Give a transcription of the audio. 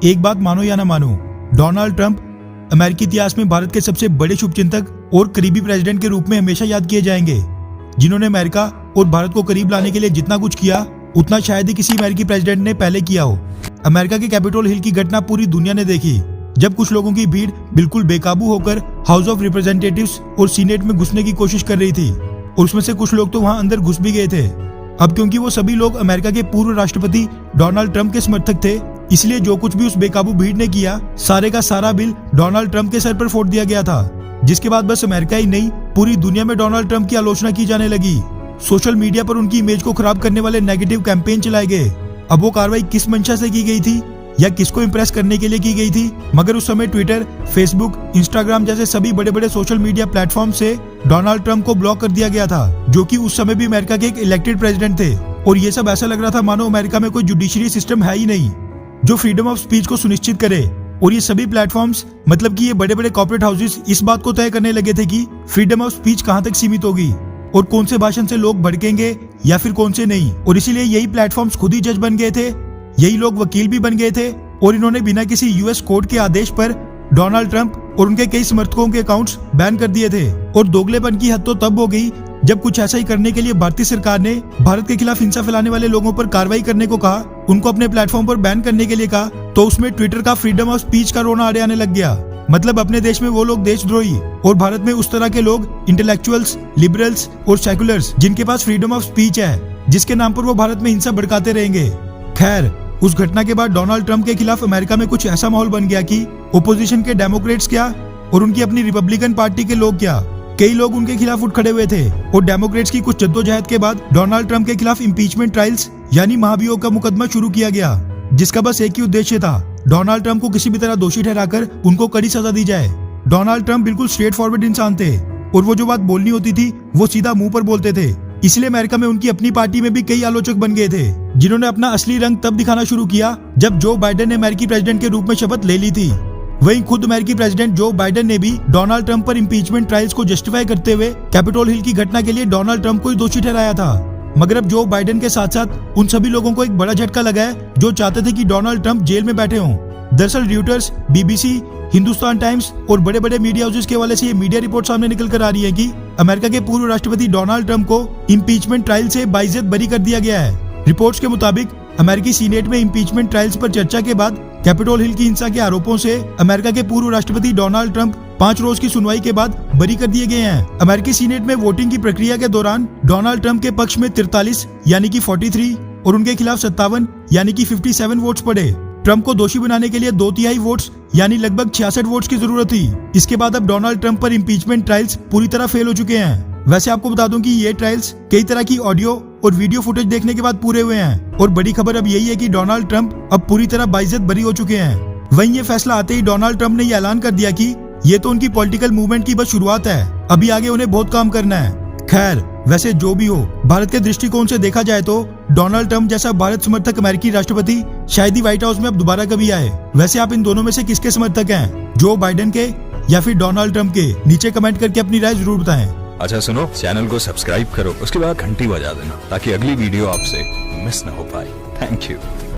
एक बात मानो या ना मानो, डोनाल्ड ट्रंप अमेरिकी इतिहास में भारत के सबसे बड़े शुभचिंतक और करीबी प्रेसिडेंट के रूप में हमेशा याद किए जाएंगे, जिन्होंने अमेरिका और भारत को करीब लाने के लिए जितना कुछ किया उतना शायद ही किसी अमेरिकी प्रेसिडेंट ने पहले किया हो। अमेरिका के कैपिटल हिल की घटना पूरी दुनिया ने देखी, जब कुछ लोगों की भीड़ बिल्कुल बेकाबू होकर हाउस ऑफ रिप्रेजेंटेटिव्स और सीनेट में घुसने की कोशिश कर रही थी, और उसमें से कुछ लोग तो वहां अंदर घुस भी गए थे। अब क्योंकि वो सभी लोग अमेरिका के पूर्व राष्ट्रपति डोनाल्ड ट्रंप के समर्थक थे, इसलिए जो कुछ भी उस बेकाबू भीड़ ने किया, सारे का सारा बिल डोनाल्ड ट्रंप के सर पर फोड़ दिया गया था। जिसके बाद बस अमेरिका ही नहीं, पूरी दुनिया में डोनाल्ड ट्रंप की आलोचना की जाने लगी। सोशल मीडिया पर उनकी इमेज को खराब करने वाले नेगेटिव कैंपेन चलाए गए। अब वो कार्रवाई किस मंशा से की गई थी या किसको इम्प्रेस करने के लिए की गई थी, मगर उस समय ट्विटर, फेसबुक, इंस्टाग्राम जैसे सभी बड़े बड़े सोशल मीडिया प्लेटफॉर्म से डोनाल्ड ट्रंप को ब्लॉक कर दिया गया था, जो कि उस समय भी अमेरिका के एक इलेक्टेड प्रेसिडेंट थे। और ये सब ऐसा लग रहा था मानो अमेरिका में कोई जुडिशरी सिस्टम है ही नहीं जो फ्रीडम ऑफ स्पीच को सुनिश्चित करे। और ये सभी प्लेटफॉर्म्स, मतलब कि ये बड़े बड़े कॉर्पोरेट हाउसेस, इस बात को तय करने लगे थे कि फ्रीडम ऑफ स्पीच कहां तक सीमित होगी और कौन से भाषण से लोग भड़केंगे या फिर कौन से नहीं। और इसीलिए यही प्लेटफॉर्म्स खुद ही जज बन गए थे, यही लोग वकील भी बन गए थे, और इन्होंने बिना किसी यूएस कोर्ट के आदेश पर डोनाल्ड ट्रंप और उनके कई समर्थकों के अकाउंट्स बैन कर दिए थे। और दोगलेपन की हद तो तब हो गई जब कुछ ऐसा ही करने के लिए भारतीय सरकार ने भारत के खिलाफ हिंसा फैलाने वाले लोगों पर कार्रवाई करने को कहा, उनको अपने प्लेटफॉर्म पर बैन करने के लिए कहा, तो उसमें ट्विटर का फ्रीडम ऑफ स्पीच का रोना आड़े आने लग गया। मतलब अपने देश में वो लोग देशद्रोही और भारत में उस तरह के लोग इंटेलेक्चुअल्स, लिबरल्स और सेकुलर्स जिनके पास फ्रीडम ऑफ स्पीच है, जिसके नाम पर वो भारत में हिंसा भड़काते रहेंगे। खैर, उस घटना के बाद डोनाल्ड ट्रंप के खिलाफ अमेरिका में कुछ ऐसा माहौल बन गया कि ओपोजिशन के डेमोक्रेट्स क्या और उनकी अपनी रिपब्लिकन पार्टी के लोग क्या, कई लोग उनके खिलाफ उठ खड़े हुए थे। और डेमोक्रेट्स की कुछ जद्दोजहद के बाद डोनाल्ड ट्रंप के खिलाफ इम्पीचमेंट ट्रायल्स यानी महाभियोग का मुकदमा शुरू किया गया, जिसका बस एक ही उद्देश्य था, डोनाल्ड ट्रंप को किसी भी तरह दोषी ठहराकर उनको कड़ी सजा दी जाए। डोनाल्ड ट्रंप बिल्कुल स्ट्रेट फॉरवर्ड इंसान थे और वो जो बात बोलनी होती थी वो सीधा मुंह पर बोलते थे। इसलिए अमेरिका में उनकी अपनी पार्टी में भी कई आलोचक बन गए थे, जिन्होंने अपना असली रंग तब दिखाना शुरू किया जब जो बाइडेन ने अमेरिकी प्रेसिडेंट के रूप में शपथ ले ली थी। वहीं खुद अमेरिकी प्रेसिडेंट जो बाइडेन ने भी डोनाल्ड ट्रंप पर इम्पीचमेंट ट्रायल्स को जस्टिफाई करते हुए कैपिटल हिल की घटना के लिए डोनाल्ड ट्रंप को ही दोषी ठहराया था। मगर अब जो बाइडेन के साथ साथ उन सभी लोगों को एक बड़ा झटका लगा है जो चाहते थे कि डोनाल्ड ट्रंप जेल में बैठे हों। दरअसल रॉयटर्स, बीबीसी, हिंदुस्तान टाइम्स और बड़े बड़े मीडिया हाउसेस के हवाले से ये मीडिया रिपोर्ट सामने निकल कर आ रही है कि अमेरिका के पूर्व राष्ट्रपति डोनाल्ड ट्रंप को इम्पीचमेंट ट्रायल से बाइज्जत बरी कर दिया गया है। रिपोर्ट्स के मुताबिक अमेरिकी सीनेट में इम्पीचमेंट ट्रायल्स पर चर्चा के बाद कैपिटल हिल की हिंसा के आरोपों से अमेरिका के पूर्व राष्ट्रपति डोनाल्ड ट्रंप 5 रोज की सुनवाई के बाद बरी कर दिए गए हैं। अमेरिकी सीनेट में वोटिंग की प्रक्रिया के दौरान डोनाल्ड ट्रंप के पक्ष में 43 यानी कि 43 और उनके खिलाफ 57 यानी कि 57 वोट्स पड़े। ट्रंप को दोषी बनाने के लिए 2/3 वोट्स यानी लगभग 66 वोट्स की जरूरत थी। इसके बाद अब डोनाल्ड ट्रंप पर इम्पीचमेंट ट्रायल्स पूरी तरह फेल हो चुके हैं। वैसे आपको बता दूं कि ये ट्रायल्स कई तरह की ऑडियो और वीडियो फुटेज देखने के बाद पूरे हुए हैं, और बड़ी खबर अब यही है कि डोनाल्ड ट्रंप अब पूरी तरह बाइज्जत बरी हो चुके हैं। वहीं ये फैसला आते ही डोनाल्ड ट्रंप ने ये ऐलान कर दिया कि ये तो उनकी पॉलिटिकल मूवमेंट की बस शुरुआत है, अभी आगे उन्हें बहुत काम करना है। खैर, वैसे जो भी हो, भारत के दृष्टिकोण से देखा जाए तो डोनाल्ड ट्रंप जैसा भारत समर्थक अमेरिकी राष्ट्रपति शायद ही व्हाइट हाउस में अब दोबारा कभी आए। वैसे आप इन दोनों में से किसके समर्थक हैं, जो बाइडेन के या फिर डोनाल्ड ट्रंप के? नीचे कमेंट करके अपनी राय जरूर बताएं। अच्छा सुनो, चैनल को सब्सक्राइब करो, उसके बाद घंटी बजा देना ताकि अगली वीडियो आपसे मिस ना हो पाए। Thank you.